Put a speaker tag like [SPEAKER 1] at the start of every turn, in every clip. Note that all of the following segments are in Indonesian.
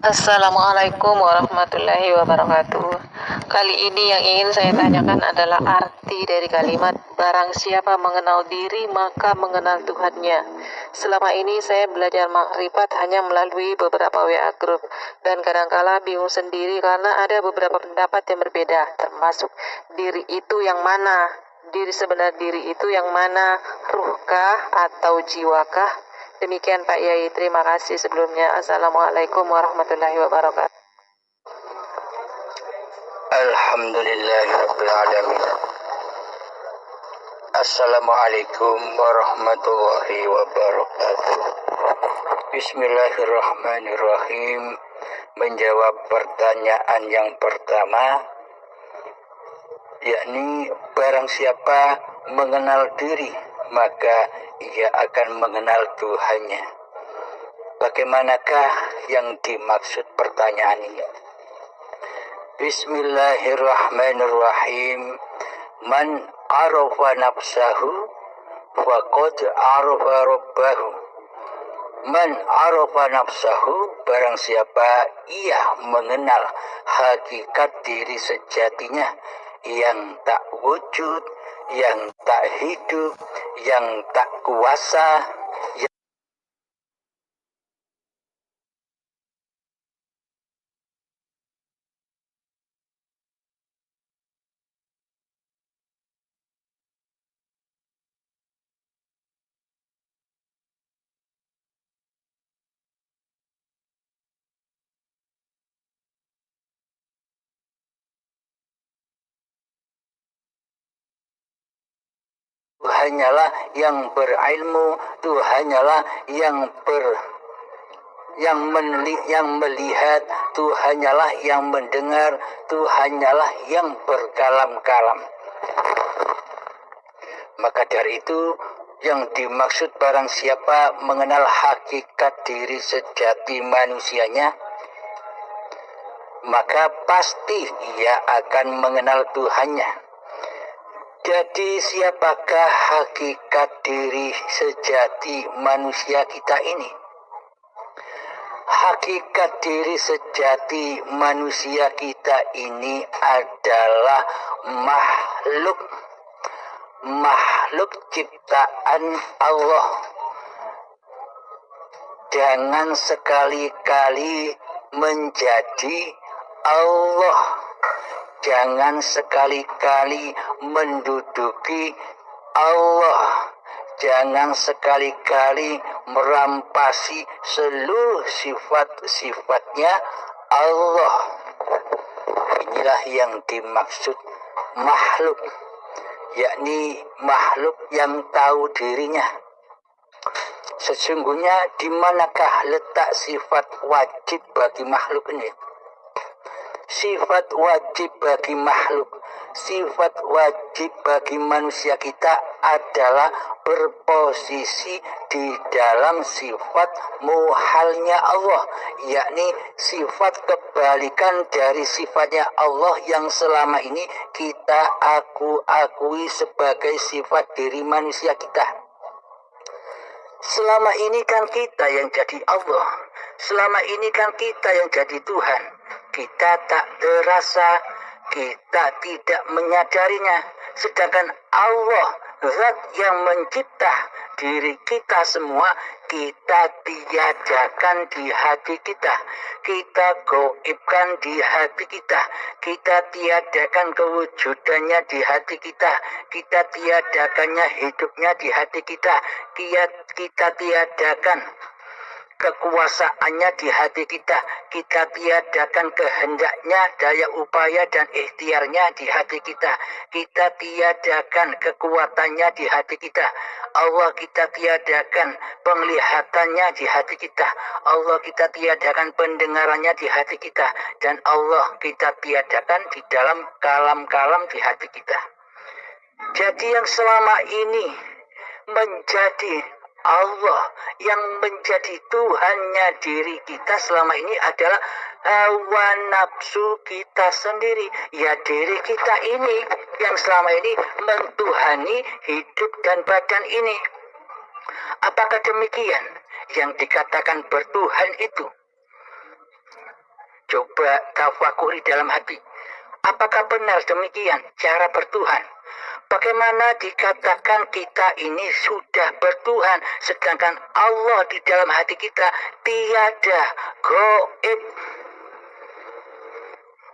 [SPEAKER 1] Assalamualaikum warahmatullahi wabarakatuh. Kali ini yang ingin saya tanyakan adalah arti dari kalimat barang siapa mengenal diri maka mengenal Tuhannya. Selama ini saya belajar makrifat hanya melalui beberapa WA group dan kadangkala bingung sendiri karena ada beberapa pendapat yang berbeda, termasuk diri itu yang mana? Diri sebenar diri itu yang mana? Ruhkah atau jiwakah? Demikian Pak Yai, terima kasih sebelumnya. Assalamualaikum warahmatullahi wabarakatuh.
[SPEAKER 2] Alhamdulillahirrahmanirrahim. Assalamualaikum warahmatullahi wabarakatuh. Bismillahirrahmanirrahim. Menjawab pertanyaan yang pertama, yakni barang siapa mengenal diri maka ia akan mengenal Tuhannya. Bagaimanakah yang dimaksud pertanyaan ini? Bismillahirrahmanirrahim. Man arafa nafsahu faqad arafa rabbahu. Man arafa nafsahu, barang siapa ia mengenal hakikat diri sejatinya yang tak wujud, yang tak hidup, yang tak kuasa, hanyalah yang berilmu, itu hanyalah yang melihat, itu hanyalah yang mendengar, itu hanyalah yang berkalam-kalam. Maka dari itu yang dimaksud barang siapa mengenal hakikat diri sejati manusianya, maka pasti ia akan mengenal Tuhannya. Jadi siapakah hakikat diri sejati manusia kita ini? Hakikat diri sejati manusia kita ini adalah makhluk ciptaan Allah. Jangan sekali-kali menjadi Allah. Jangan sekali-kali menduduki Allah. Jangan sekali-kali merampasi seluruh sifat-sifatnya Allah. Inilah yang dimaksud makhluk, yakni makhluk yang tahu dirinya. Sesungguhnya di manakah letak sifat wajib bagi makhluk ini? Sifat wajib bagi makhluk, sifat wajib bagi manusia kita adalah berposisi di dalam sifat muhalnya Allah, yakni sifat kebalikan dari sifatnya Allah yang selama ini kita akui sebagai sifat diri manusia kita. Selama ini kan kita yang jadi Allah, selama ini kan kita yang jadi Tuhan. Kita tak terasa, kita tidak menyadarinya. Sedangkan Allah, zat yang mencipta diri kita semua, kita tiadakan di hati kita. Kita gaibkan di hati kita. Kita tiadakan kewujudannya di hati kita. Kita tiadakannya hidupnya di hati kita. Kita tiadakan kekuasaannya di hati kita. Kita tiadakan kehendaknya, daya upaya dan ikhtiarnya di hati kita. Kita tiadakan kekuatannya di hati kita. Allah kita tiadakan penglihatannya di hati kita. Allah kita tiadakan pendengarannya di hati kita. Dan Allah kita tiadakan di dalam kalam-kalam di hati kita. Jadi yang selama ini menjadi Allah, yang menjadi Tuhannya diri kita selama ini adalah hawa nafsu kita sendiri. Ya, diri kita ini yang selama ini mentuhani hidup dan badan ini. Apakah demikian yang dikatakan bertuhan itu? Coba tafakuri dalam hati. Apakah benar demikian cara bertuhan? Bagaimana dikatakan kita ini sudah bertuhan, sedangkan Allah di dalam hati kita tiada, gaib.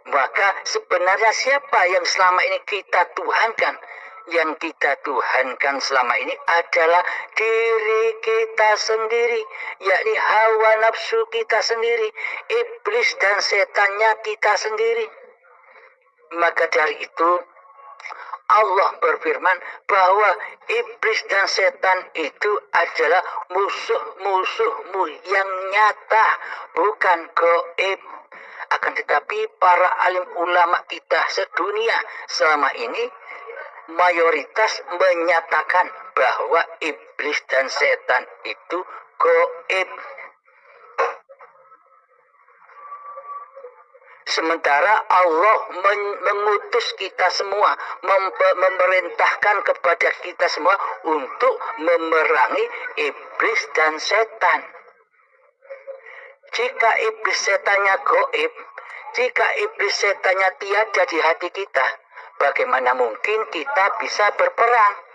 [SPEAKER 2] Maka sebenarnya siapa yang selama ini kita tuhankan? Yang kita tuhankan selama ini adalah diri kita sendiri, yakni hawa nafsu kita sendiri, iblis dan setannya kita sendiri. Maka dari itu Allah berfirman bahwa iblis dan setan itu adalah musuh-musuhmu yang nyata, bukan gaib. Akan tetapi para alim ulama kita sedunia selama ini mayoritas menyatakan bahwa iblis dan setan itu gaib. Sementara Allah mengutus kita semua, memerintahkan kepada kita semua untuk memerangi iblis dan setan. Jika iblis setannya gaib, jika iblis setannya tiada di hati kita, bagaimana mungkin kita bisa berperang?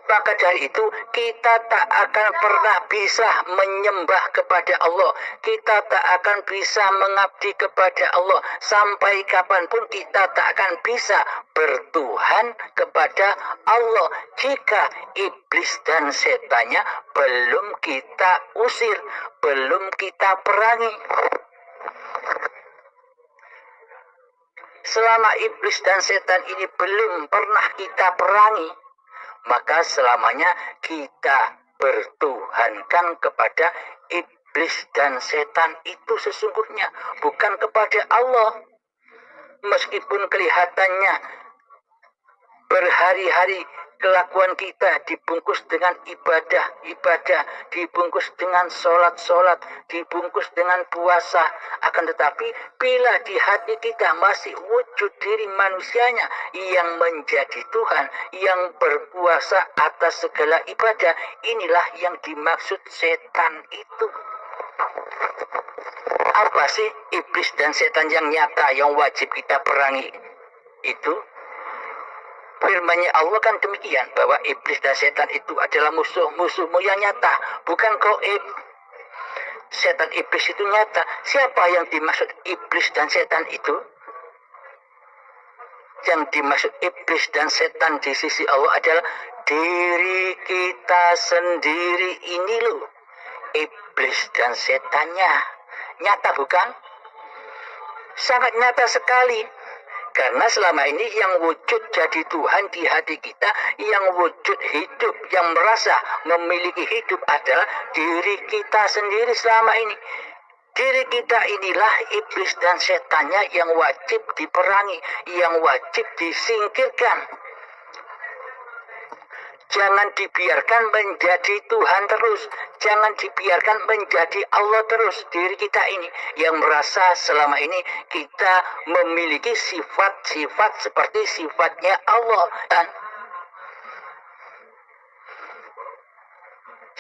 [SPEAKER 2] Maka dari itu kita tak akan pernah bisa menyembah kepada Allah. Kita tak akan bisa mengabdi kepada Allah. Sampai kapanpun kita tak akan bisa bertuhan kepada Allah jika iblis dan setannya belum kita usir, belum kita perangi. Selama iblis dan setan ini belum pernah kita perangi, maka selamanya kita bertuhankan kepada iblis dan setan itu sesungguhnya, bukan kepada Allah. Meskipun kelihatannya berhari-hari kelakuan kita dibungkus dengan ibadah, dibungkus dengan sholat, dibungkus dengan puasa. Akan tetapi bila di hati kita masih wujud diri manusianya yang menjadi Tuhan, yang berkuasa atas segala ibadah, inilah yang dimaksud setan itu. Apa sih iblis dan setan yang nyata yang wajib kita perangi itu? Firman-Nya Allah kan demikian, bahwa iblis dan setan itu adalah musuh-musuhmu yang nyata, bukan gaib. Setan iblis itu nyata. Siapa yang dimaksud iblis dan setan itu? Yang dimaksud iblis dan setan di sisi Allah adalah diri kita sendiri ini loh. Iblis dan setannya. Nyata bukan? Sangat nyata sekali. Karena selama ini yang wujud jadi Tuhan di hati kita, yang wujud hidup, yang merasa memiliki hidup adalah diri kita sendiri selama ini. Diri kita inilah iblis dan setannya yang wajib diperangi, yang wajib disingkirkan. Jangan dibiarkan menjadi Tuhan terus. Jangan dibiarkan menjadi Allah terus diri kita ini. Yang merasa selama ini kita memiliki sifat-sifat seperti sifatnya Allah. Dan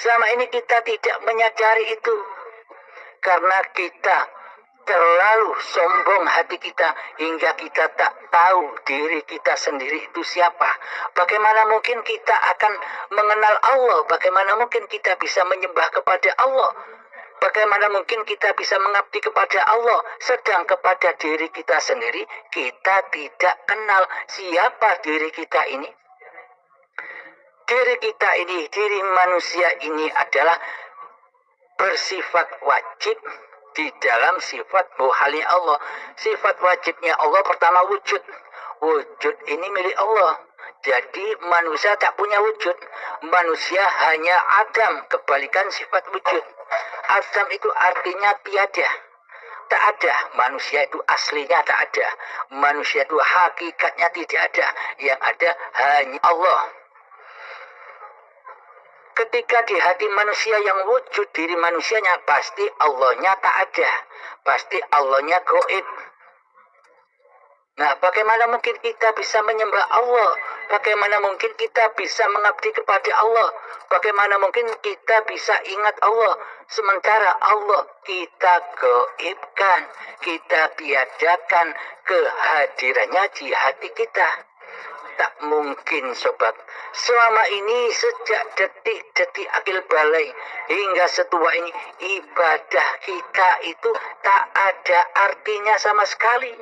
[SPEAKER 2] selama ini kita tidak menyadari itu. Karena kita terlalu sombong hati kita hingga kita tak tahu diri kita sendiri itu siapa. Bagaimana mungkin kita akan mengenal Allah? Bagaimana mungkin kita bisa menyembah kepada Allah? Bagaimana mungkin kita bisa mengabdi kepada Allah? Sedang kepada diri kita sendiri kita tidak kenal siapa diri kita ini. Diri kita ini, diri manusia ini adalah bersifat wajib di dalam sifat muhalnya Allah. Sifat wajibnya Allah pertama wujud. Wujud ini milik Allah. Jadi manusia tak punya wujud. Manusia hanya Adam, kebalikan sifat wujud. Adam itu artinya tiada. Tak ada. Manusia itu aslinya tak ada. Manusia itu hakikatnya tidak ada. Yang ada hanya Allah. Ketika di hati manusia yang wujud diri manusianya, pasti Allahnya tak ada. Pasti Allahnya gaib. Nah, bagaimana mungkin kita bisa menyembah Allah? Bagaimana mungkin kita bisa mengabdi kepada Allah? Bagaimana mungkin kita bisa ingat Allah? Sementara Allah kita gaibkan, kita tiadakan kehadirannya di hati kita. Tak mungkin, sobat. Selama ini sejak detik-detik akil balai hingga setua ini, ibadah kita itu tak ada artinya sama sekali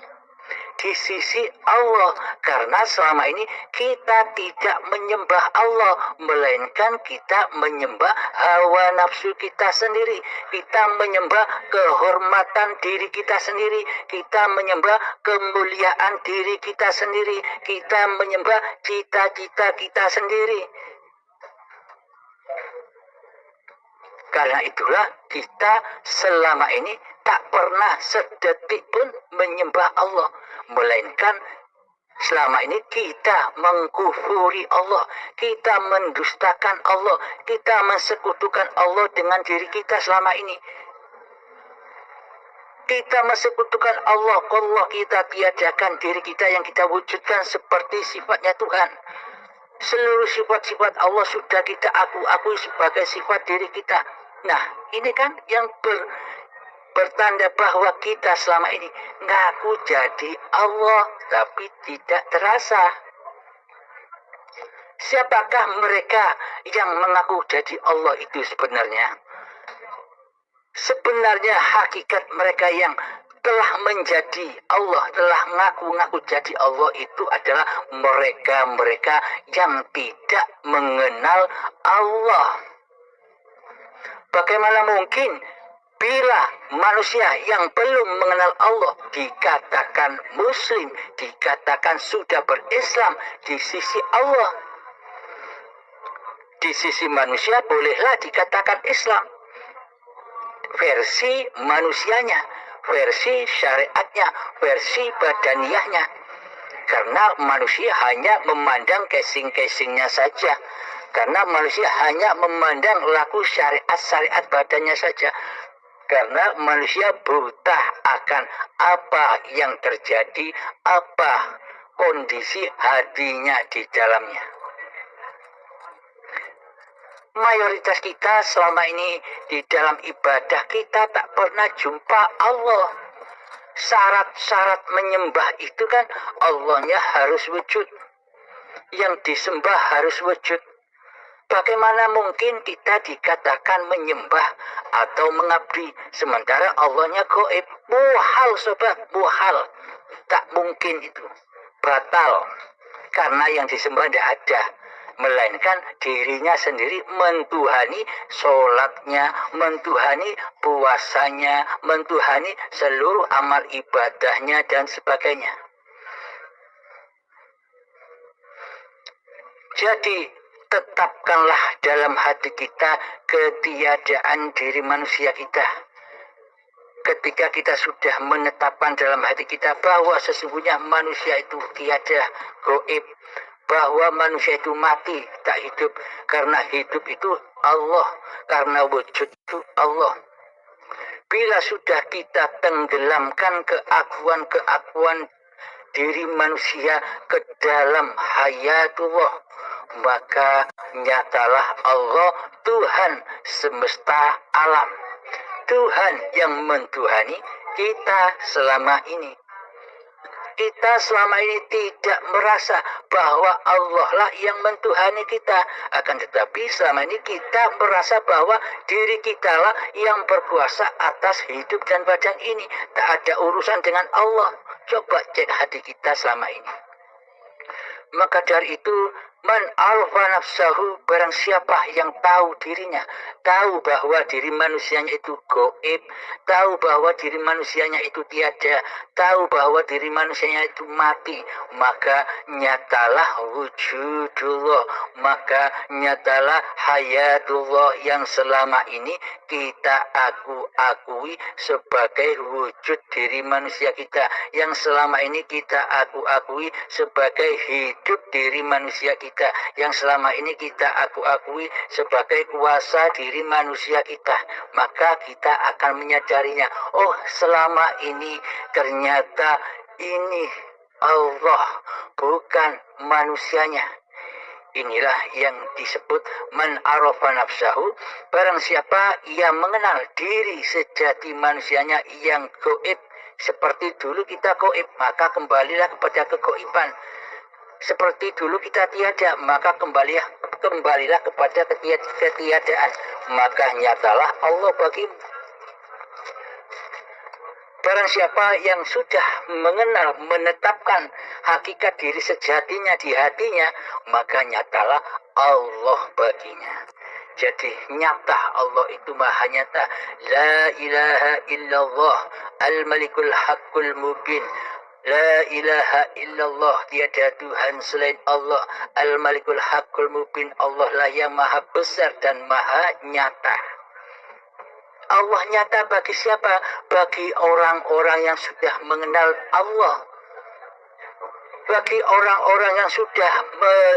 [SPEAKER 2] di sisi Allah, karena selama ini kita tidak menyembah Allah, melainkan kita menyembah hawa nafsu kita sendiri, kita menyembah kehormatan diri kita sendiri, kita menyembah kemuliaan diri kita sendiri, kita menyembah cita-cita kita sendiri. Karena itulah kita selama ini tak pernah sedetik pun menyembah Allah, melainkan selama ini kita mengkufuri Allah, kita mendustakan Allah, kita mensekutukan Allah dengan diri kita selama ini. Kita mensekutukan Allah kita tiadakan diri kita yang kita wujudkan seperti sifatnya Tuhan. Seluruh sifat-sifat Allah sudah kita akui sebagai sifat diri kita. Nah, ini kan yang bertanda bahwa kita selama ini ngaku jadi Allah, tapi tidak terasa. Siapakah mereka yang mengaku jadi Allah itu sebenarnya? Sebenarnya hakikat mereka yang telah menjadi Allah, telah ngaku-ngaku jadi Allah itu adalah mereka-mereka yang tidak mengenal Allah. Bagaimana mungkin bila manusia yang belum mengenal Allah dikatakan Muslim, dikatakan sudah berislam di sisi Allah? Di sisi manusia bolehlah dikatakan Islam. Versi manusianya, versi syariatnya, versi badaniyahnya. Karena manusia hanya memandang casing-casingnya saja. Karena manusia hanya memandang laku syariat-syariat badannya saja. Karena manusia buta akan apa yang terjadi, apa kondisi hatinya di dalamnya. Mayoritas kita selama ini di dalam ibadah kita tak pernah jumpa Allah. Syarat-syarat menyembah itu kan Allahnya harus wujud. Yang disembah harus wujud. Bagaimana mungkin kita dikatakan menyembah atau mengabdi sementara Allahnya gaib? Muhal, sobat, muhal. Tak mungkin itu. Batal. Karena yang disembah tidak ada. Melainkan dirinya sendiri mentuhani sholatnya, mentuhani puasanya, mentuhani seluruh amal ibadahnya dan sebagainya. Jadi tetapkanlah dalam hati kita ketiadaan diri manusia kita. Ketika kita sudah menetapkan dalam hati kita bahwa sesungguhnya manusia itu tiada, gaib, bahwa manusia itu mati, tak hidup, karena hidup itu Allah, karena wujud itu Allah. Bila sudah kita tenggelamkan keakuan diri manusia ke dalam hayatullah, maka nyatalah Allah Tuhan semesta alam, Tuhan yang mentuhani kita selama ini. Kita selama ini tidak merasa bahwa Allah lah yang mentuhani kita. Akan tetapi selama ini kita merasa bahwa diri kita lah yang berkuasa atas hidup dan badan ini. Tak ada urusan dengan Allah. Coba cek hati kita selama ini. Maka dari itu, man alfa nafsahu, barang siapa yang tahu dirinya, tahu bahwa diri manusianya itu gaib, tahu bahwa diri manusianya itu tiada, tahu bahwa diri manusianya itu mati, maka nyatalah wujudullah, maka nyatalah hayatullah yang selama ini kita akui sebagai wujud diri manusia kita, yang selama ini kita akui sebagai hidup diri manusia kita, yang selama ini kita akui sebagai kuasa diri manusia kita. Maka kita akan menyadarinya, oh selama ini ternyata ini Allah, bukan manusianya. Inilah yang disebut man arafa nafsahu, barang siapa yang mengenal diri sejati manusianya yang goib. Seperti dulu kita goib, maka kembalilah kepada kegoiban. Seperti dulu kita tiada, maka kembalilah kepada ketiadaan. Maka nyatalah Allah bagimu. Barang siapa yang sudah mengenal, menetapkan hakikat diri sejatinya di hatinya, maka nyatalah Allah baginya. Jadi nyata Allah itu maha nyata. La ilaha illallah al-malikul haqqul mubin. La ilaha illallah, tiada Tuhan selain Allah. Al-malikul haqqul mubin, Allah lah yang maha besar dan maha nyata. Allah nyata bagi siapa? Bagi orang-orang yang sudah mengenal Allah. Bagi orang-orang yang sudah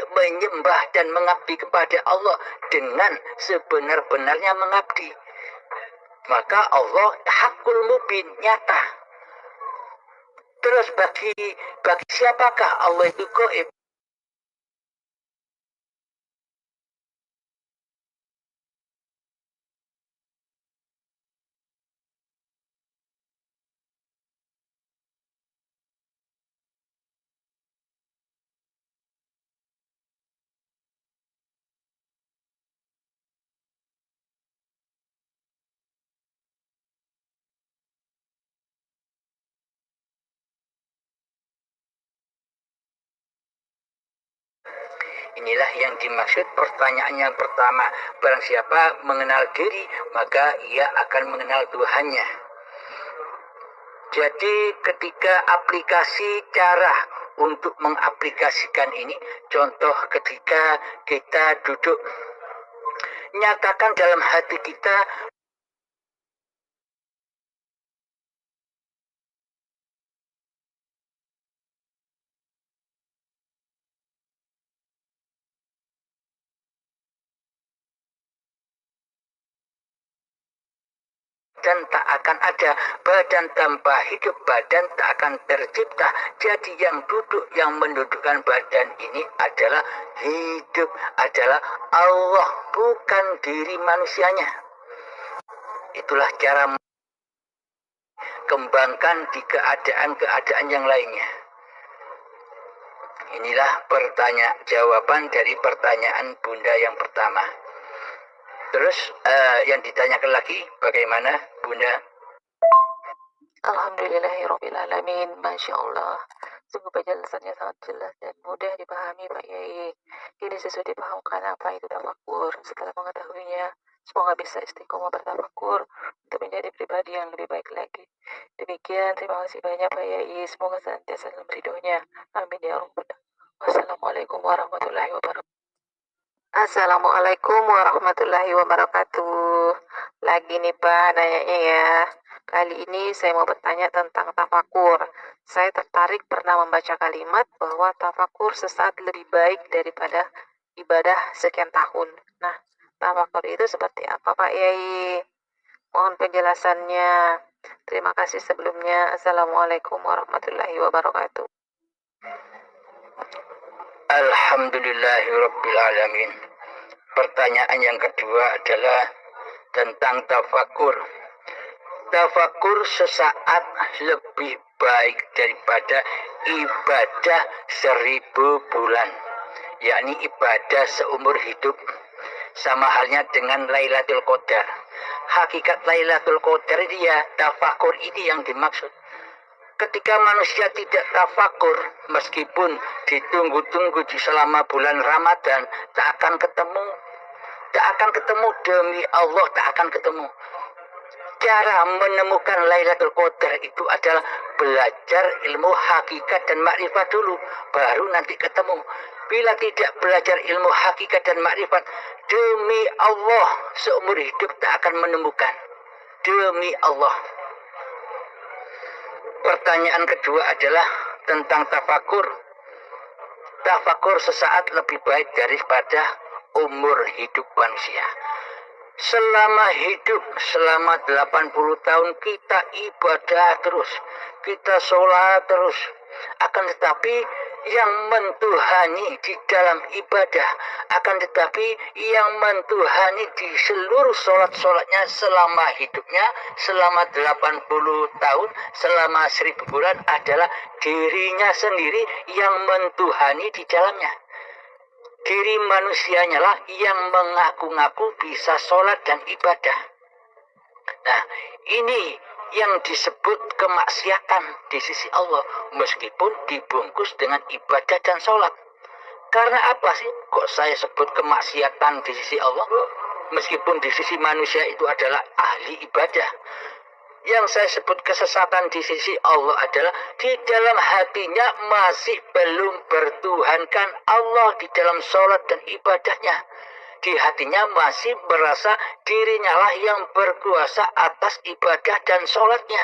[SPEAKER 2] menyembah dan mengabdi kepada Allah dengan sebenar-benarnya mengabdi. Maka Allah hakul mubin, nyata. Terus bagi siapakah Allah itu gaib? Inilah yang dimaksud pertanyaan yang pertama. Barang siapa mengenal diri, maka ia akan mengenal Tuhannya. Jadi ketika aplikasi cara untuk mengaplikasikan ini, contoh ketika kita duduk, nyatakan dalam hati kita dan tak akan ada, badan tanpa hidup, badan tak akan tercipta. Jadi yang duduk, yang mendudukkan badan ini adalah hidup, adalah Allah, bukan diri manusianya. Itulah cara kembangkan di keadaan-keadaan yang lainnya. Inilah jawaban dari pertanyaan Bunda yang pertama. Terus yang ditanyakan lagi, bagaimana Bunda?
[SPEAKER 1] Alhamdulillahirrabbilalamin. Masya Allah. Sungguh penjelasannya sangat jelas dan mudah dipahami Pak Yai. Kini sesuai dipahamkan apa itu tafakur. Setelah mengetahuinya, semoga bisa istiqomah bertafakur untuk menjadi pribadi yang lebih baik lagi. Demikian, terima kasih banyak Pak Yai. Semoga senantiasa dalam ridhonya. Amin ya Rabbal alamin. Wassalamualaikum warahmatullahi wabarakatuh. Assalamualaikum warahmatullahi wabarakatuh. Lagi nih Pak, nanyanya ya. Kali ini saya mau bertanya tentang tafakur. Saya tertarik pernah membaca kalimat bahwa tafakur sesaat lebih baik daripada ibadah sekian tahun. Nah, tafakur itu seperti apa Pak Yai? Mohon penjelasannya. Terima kasih sebelumnya. Assalamualaikum warahmatullahi wabarakatuh.
[SPEAKER 2] Alhamdulillahirrabbilalamin. Pertanyaan yang kedua adalah tentang tafakur. Tafakur sesaat lebih baik daripada ibadah 1000 bulan, yakni ibadah seumur hidup. Sama halnya dengan Lailatul Qadar. Hakikat Lailatul Qadar dia tafakur ini yang dimaksud. Ketika manusia tidak tafakur, meskipun ditunggu-tunggu di selama bulan Ramadan, tak akan ketemu. Tak akan ketemu, demi Allah tak akan ketemu. Cara menemukan Lailatul Qadar itu adalah belajar ilmu hakikat dan makrifat dulu, baru nanti ketemu. Bila tidak belajar ilmu hakikat dan makrifat, demi Allah seumur hidup tak akan menemukan. Demi Allah. Pertanyaan kedua adalah tentang tafakur. Tafakur sesaat lebih baik daripada umur hidup manusia. Selama hidup, selama 80 tahun kita ibadah terus, kita sholat terus, Akan tetapi yang mentuhani di dalam ibadah, akan tetapi yang mentuhani di seluruh sholat-sholatnya selama hidupnya, selama 80 tahun, selama 1000 bulan adalah dirinya sendiri yang mentuhani di dalamnya. Diri manusianya lah yang mengaku-ngaku bisa sholat dan ibadah. Nah, ini yang disebut kemaksiatan di sisi Allah, meskipun dibungkus dengan ibadah dan sholat. Karena apa sih kok saya sebut kemaksiatan di sisi Allah, meskipun di sisi manusia itu adalah ahli ibadah? Yang saya sebut kesesatan di sisi Allah adalah di dalam hatinya masih belum bertuhankan Allah di dalam sholat dan ibadahnya. Di hatinya masih merasa dirinya lah yang berkuasa atas ibadah dan sholatnya.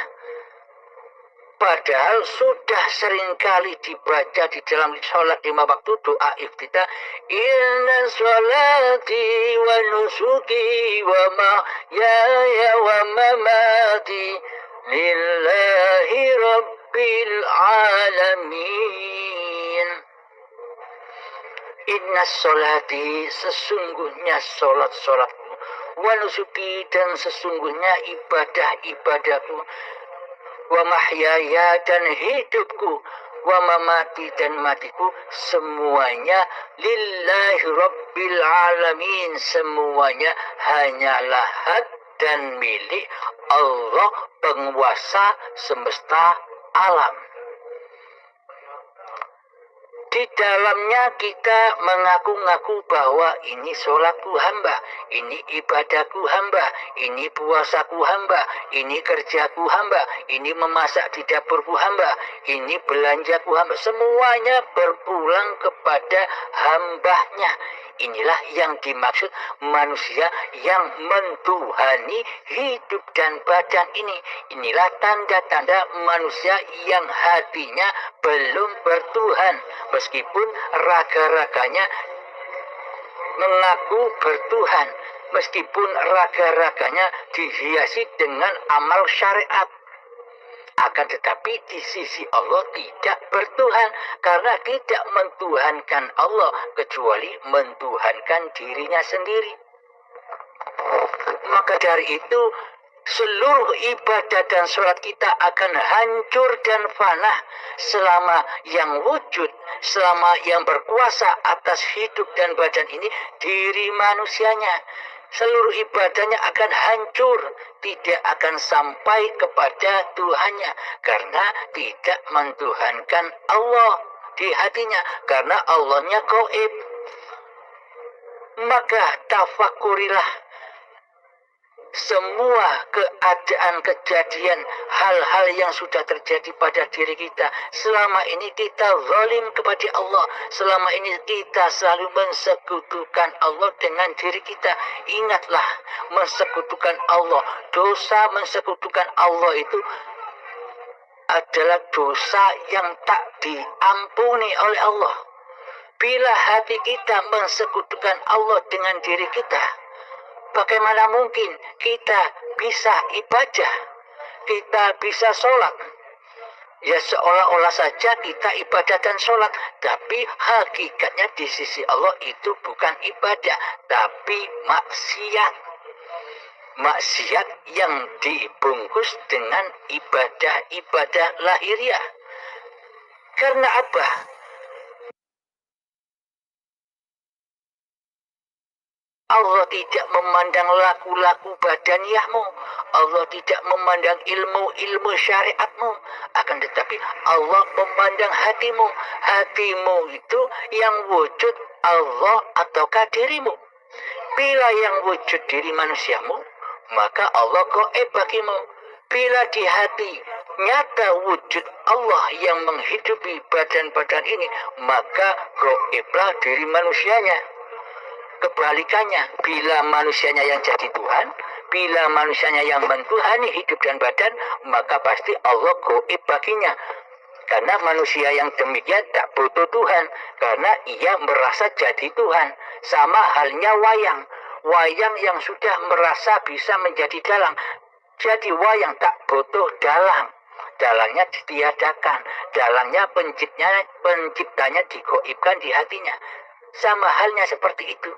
[SPEAKER 2] Padahal sudah seringkali dibaca di dalam sholat 5 waktu doa iftitah. Inna sholati wa nusuki wa mahyaya wa mamati lillahi rabbil alamin. Inna sholati, sesungguhnya sholat-sholatku, wa nusuki, dan sesungguhnya ibadah-ibadahku, wa mahyaya, dan hidupku, wa mamati, dan matiku, semuanya lillahi rabbil alamin, semuanya hanyalah hak dan milik Allah, penguasa semesta alam. Di dalamnya kita mengaku-ngaku bahwa ini sholatku hamba, ini ibadahku hamba, ini puasaku hamba, ini kerjaku hamba, ini memasak di dapurku hamba, ini belanjaku hamba. Semuanya berpulang kepada hambanya. Inilah yang dimaksud manusia yang mentuhani hidup dan badan ini. Inilah tanda-tanda manusia yang hatinya belum bertuhan, meskipun raga-raganya mengaku bertuhan, meskipun raga-raganya dihiasi dengan amal syariat. Akan tetapi di sisi Allah tidak bertuhan, karena tidak mentuhankan Allah kecuali mentuhankan dirinya sendiri. Maka dari itu seluruh ibadah dan sholat kita akan hancur dan fana selama yang wujud, selama yang berkuasa atas hidup dan badan ini diri manusianya. Seluruh ibadahnya akan hancur, tidak akan sampai kepada Tuhannya, karena tidak mentuhankan Allah di hatinya, karena Allahnya gaib. Maka tafakurilah semua keadaan, kejadian, hal-hal yang sudah terjadi pada diri kita. Selama ini kita zalim kepada Allah, selama ini kita selalu mensekutukan Allah dengan diri kita. Ingatlah, mensekutukan Allah, dosa mensekutukan Allah itu adalah dosa yang tak diampuni oleh Allah. Bila hati kita mensekutukan Allah dengan diri kita, bagaimana mungkin kita bisa ibadah, kita bisa sholat? Ya seolah-olah saja kita ibadah dan sholat, tapi hakikatnya di sisi Allah itu bukan ibadah, tapi maksiat. Maksiat yang dibungkus dengan ibadah-ibadah lahiriah. Karena apa? Allah tidak memandang laku-laku badaniyahmu. Allah tidak memandang ilmu-ilmu syariatmu. Akan tetapi Allah memandang hatimu. Hatimu itu yang wujud Allah ataukah dirimu. Bila yang wujud diri manusiamu, maka Allah gaib bagimu. Bila di hati nyata wujud Allah yang menghidupi badan-badan ini, maka gaiblah diri manusianya. Kebalikannya, bila manusianya yang jadi Tuhan, bila manusianya yang mentuhani hidup dan badan, maka pasti Allah gaib baginya. Karena manusia yang demikian tak butuh Tuhan, karena ia merasa jadi Tuhan. Sama halnya wayang. Wayang yang sudah merasa bisa menjadi dalang. Jadi wayang tak butuh dalang. dalangnya ditiadakan, dalangnya penciptanya digoibkan di hatinya. Sama halnya seperti itu.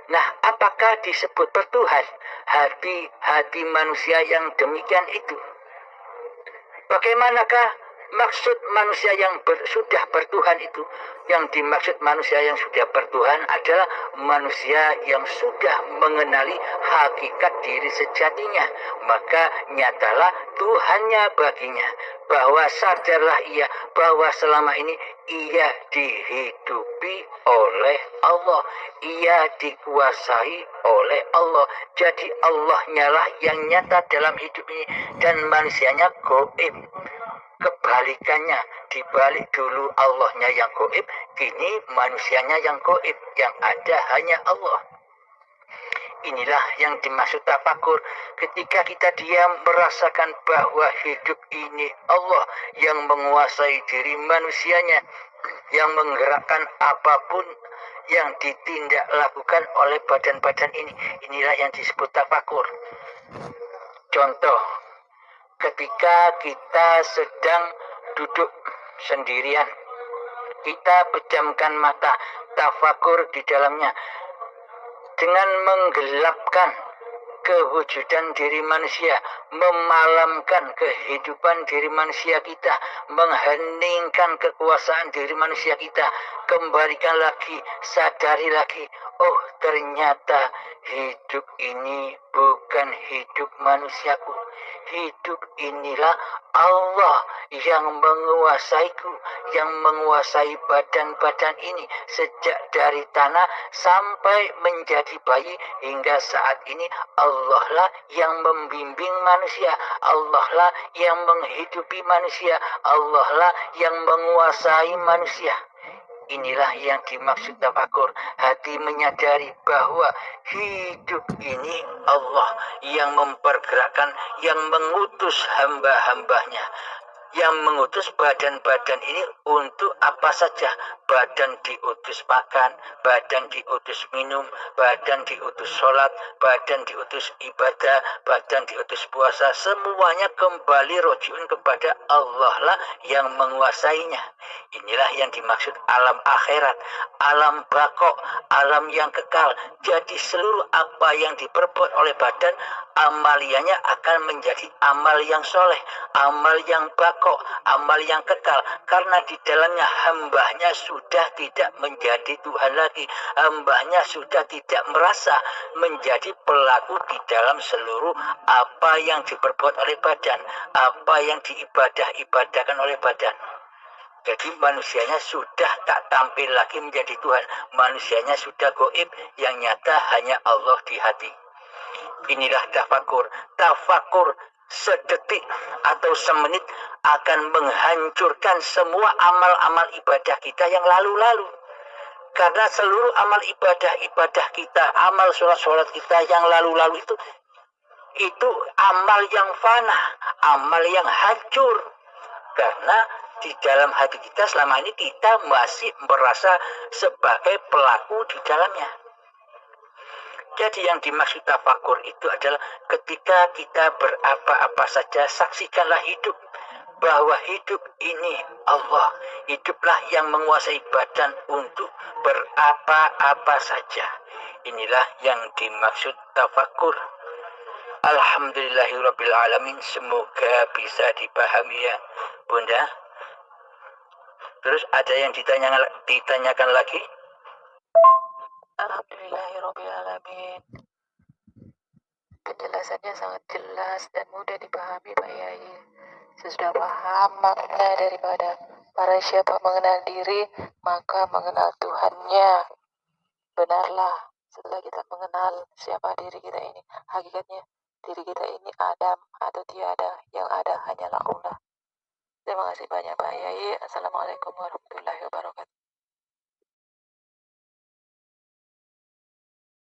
[SPEAKER 2] Nah, apakah disebut bertuhan hati manusia yang demikian itu? Bagaimanakah maksud manusia yang sudah bertuhan itu? Yang dimaksud manusia yang sudah bertuhan adalah manusia yang sudah mengenali hakikat diri sejatinya. Maka nyatalah Tuhannya baginya. Bahwa sadarlah ia bahwa selama ini ia dihidupi oleh Allah. Ia dikuasai oleh Allah. Jadi Allahnya lah yang nyata dalam hidup ini dan manusianya gaib. Kebalikannya, dibalik dulu Allahnya yang gaib, kini manusianya yang gaib, yang ada hanya Allah. Inilah yang dimaksud tafakur. Ketika kita diam merasakan bahwa hidup ini Allah yang menguasai diri manusianya, yang menggerakkan apapun yang ditindak lakukan oleh badan-badan ini. Inilah yang disebut tafakur. Contoh, ketika kita sedang duduk sendirian, kita pejamkan mata, tafakur di dalamnya dengan menggelapkan kewujudan diri manusia, memalamkan kehidupan diri manusia kita, mengheningkan kekuasaan diri manusia kita, kembalikan lagi, sadari lagi, oh ternyata hidup ini bukan hidup manusiaku. Hidup inilah Allah yang menguasaiku, yang menguasai badan-badan ini sejak dari tanah sampai menjadi bayi hingga saat ini. Allah lah yang membimbing manusia, Allah lah yang menghidupi manusia, Allah lah yang menguasai manusia. Inilah yang dimaksud tafakur. Hati menyadari bahwa hidup ini Allah yang mempergerakkan, yang mengutus hamba-hambanya, yang mengutus badan-badan ini untuk apa saja. Badan diutus makan, badan diutus minum, badan diutus sholat, badan diutus ibadah, badan diutus puasa. Semuanya kembali rojiun kepada Allah lah yang menguasainya. Inilah yang dimaksud alam akhirat, alam bako, alam yang kekal. Jadi seluruh apa yang diperbuat oleh badan, amaliannya akan menjadi amal yang soleh, amal yang bako, amal yang kekal. Karena di dalamnya hambanya sudah tidak menjadi Tuhan lagi, hambanya sudah tidak merasa menjadi pelaku di dalam seluruh apa yang diperbuat oleh badan, apa yang diibadah-ibadahkan oleh badan. Jadi manusianya sudah tak tampil lagi menjadi Tuhan. Manusianya sudah gaib, yang nyata hanya Allah di hati. Inilah tafakur. Tafakur sedetik atau semenit akan menghancurkan semua amal-amal ibadah kita yang lalu-lalu. Karena seluruh amal ibadah kita, amal sholat kita yang lalu-lalu itu amal yang fana, amal yang hancur. Karena di dalam hati kita selama ini kita masih merasa sebagai pelaku di dalamnya. Jadi yang dimaksud tafakur itu adalah ketika kita berapa-apa saja, saksikanlah hidup. Bahwa hidup ini Allah, hiduplah yang menguasai badan untuk berapa-apa saja. Inilah yang dimaksud tafakur. Alhamdulillahirrabbilalamin. Semoga bisa dipahami ya Bunda. Terus ada yang ditanyakan lagi?
[SPEAKER 1] Alhamdulillahirrabbilalamin. Penjelasannya sangat jelas dan mudah dipahami Pak Yai. Sesudah paham makna daripada para siapa mengenal diri, maka mengenal Tuhannya. Benarlah, setelah kita mengenal siapa diri kita ini, hakikatnya diri kita ini Adam atau tiada, yang ada hanyalah Allah. Terima kasih banyak Pak Yai. Assalamualaikum warahmatullahi wabarakatuh.